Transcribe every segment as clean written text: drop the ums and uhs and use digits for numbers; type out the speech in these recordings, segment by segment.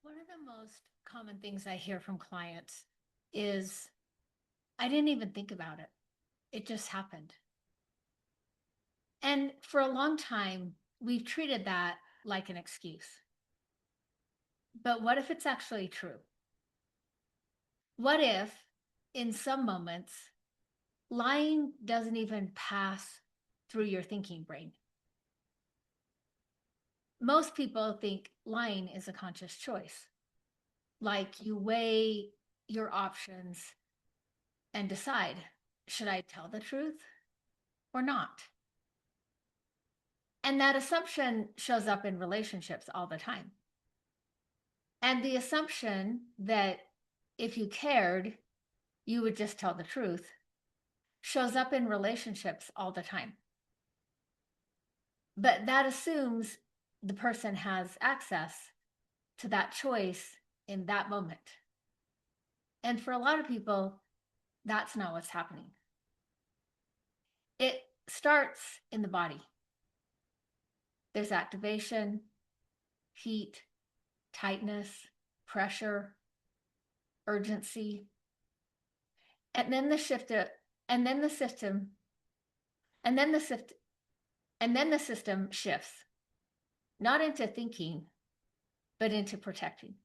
One of the most common things I hear from clients is, I didn't even think about it. It just happened. And for a long time, we've treated that like an excuse. But what if it's actually true? What if, in some moments, lying doesn't even pass through your thinking brain? Most people think lying is a conscious choice. Like you weigh your options and decide, should I tell the truth or not? And that assumption shows up in relationships all the time. And the assumption that if you cared, you would just tell the truth shows up in relationships all the time. But that assumes the person has access to that choice in that moment. And for a lot of people, that's not what's happening. It starts in the body. There's activation, heat, tightness, pressure, urgency, and then the shift, and then the system, and then the shift, and then the system shifts, not into thinking, but into protecting.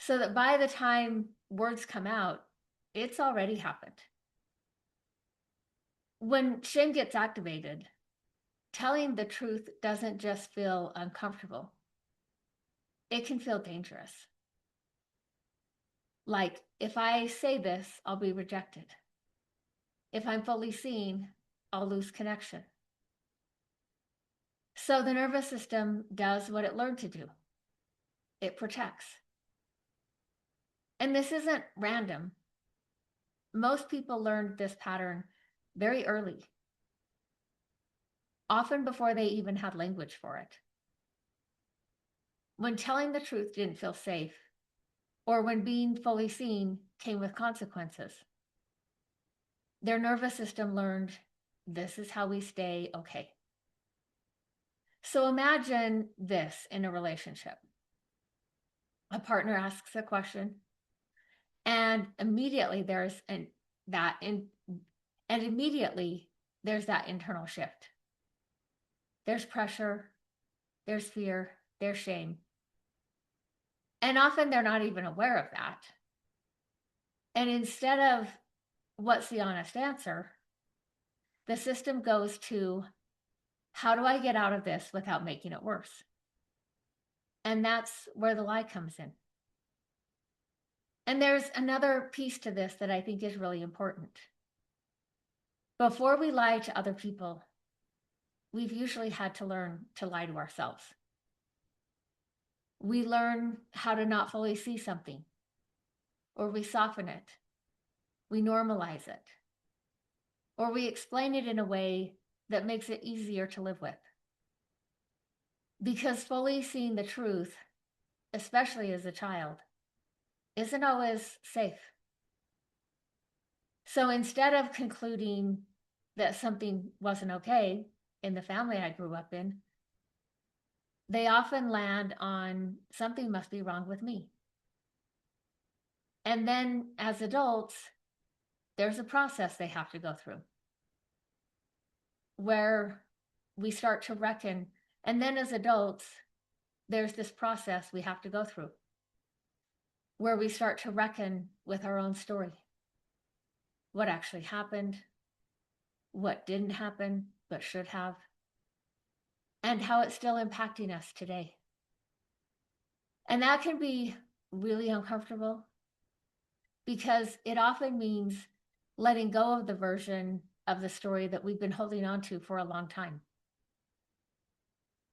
So that by the time words come out, it's already happened. When shame gets activated, telling the truth doesn't just feel uncomfortable, it can feel dangerous. Like, if I say this, I'll be rejected. If I'm fully seen, I'll lose connection. So the nervous system does what it learned to do. It protects. And this isn't random. Most people learned this pattern very early, often before they even had language for it. When telling the truth didn't feel safe, or when being fully seen came with consequences, their nervous system learned this is how we stay okay. So imagine this in a relationship. A partner asks a question, and immediately there's that internal shift. There's pressure, there's fear, there's shame. And often they're not even aware of that. And instead of what's the honest answer, the system goes to, how do I get out of this without making it worse? And that's where the lie comes in. And there's another piece to this that I think is really important. Before we lie to other people, we've usually had to learn to lie to ourselves. We learn how to not fully see something, or we soften it, we normalize it, or we explain it in a way that makes it easier to live with. Because fully seeing the truth, especially as a child, isn't always safe. So instead of concluding that something wasn't okay in the family I grew up in, they often land on something must be wrong with me. And then as adults, there's a process they have to go through where we start to reckon. And then as adults, there's this process we have to go through where we start to reckon with our own story. What actually happened, what didn't happen, but should have, and how it's still impacting us today. And that can be really uncomfortable because it often means letting go of the version of the story that we've been holding on to for a long time.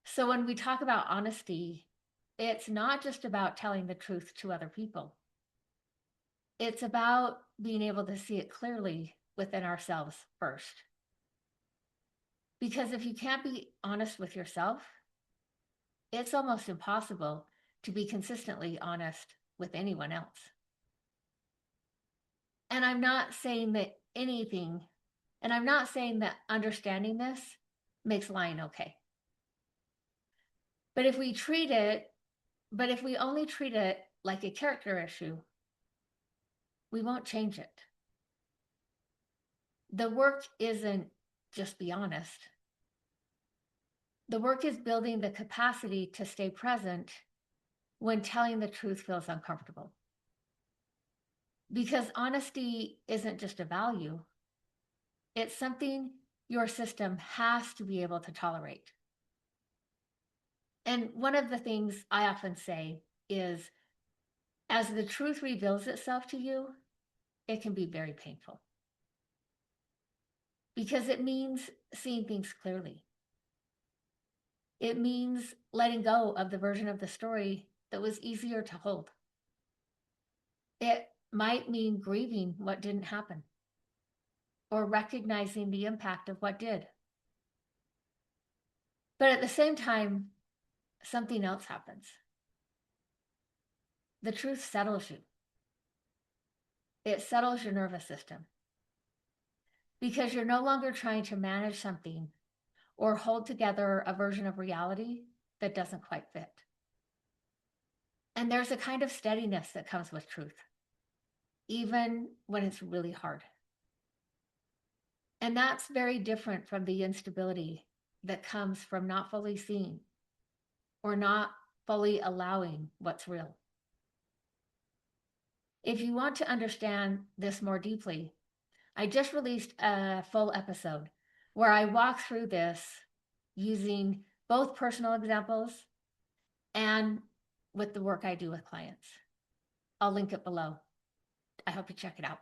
So when we talk about honesty, it's not just about telling the truth to other people. It's about being able to see it clearly within ourselves first. Because if you can't be honest with yourself, it's almost impossible to be consistently honest with anyone else. And I'm not saying that understanding this makes lying okay. But if we treat it But if we only treat it like a character issue, we won't change it. The work isn't just be honest. The work is building the capacity to stay present when telling the truth feels uncomfortable. Because honesty isn't just a value, it's something your system has to be able to tolerate. And one of the things I often say is, as the truth reveals itself to you, it can be very painful because it means seeing things clearly. It means letting go of the version of the story that was easier to hold. It might mean grieving what didn't happen or recognizing the impact of what did. But at the same time, something else happens. The truth settles you. It settles your nervous system because you're no longer trying to manage something or hold together a version of reality that doesn't quite fit. And there's a kind of steadiness that comes with truth, even when it's really hard. And that's very different from the instability that comes from not fully seeing or not fully allowing what's real. If you want to understand this more deeply, I just released a full episode where I walk through this using both personal examples and with the work I do with clients. I'll link it below. I hope you check it out.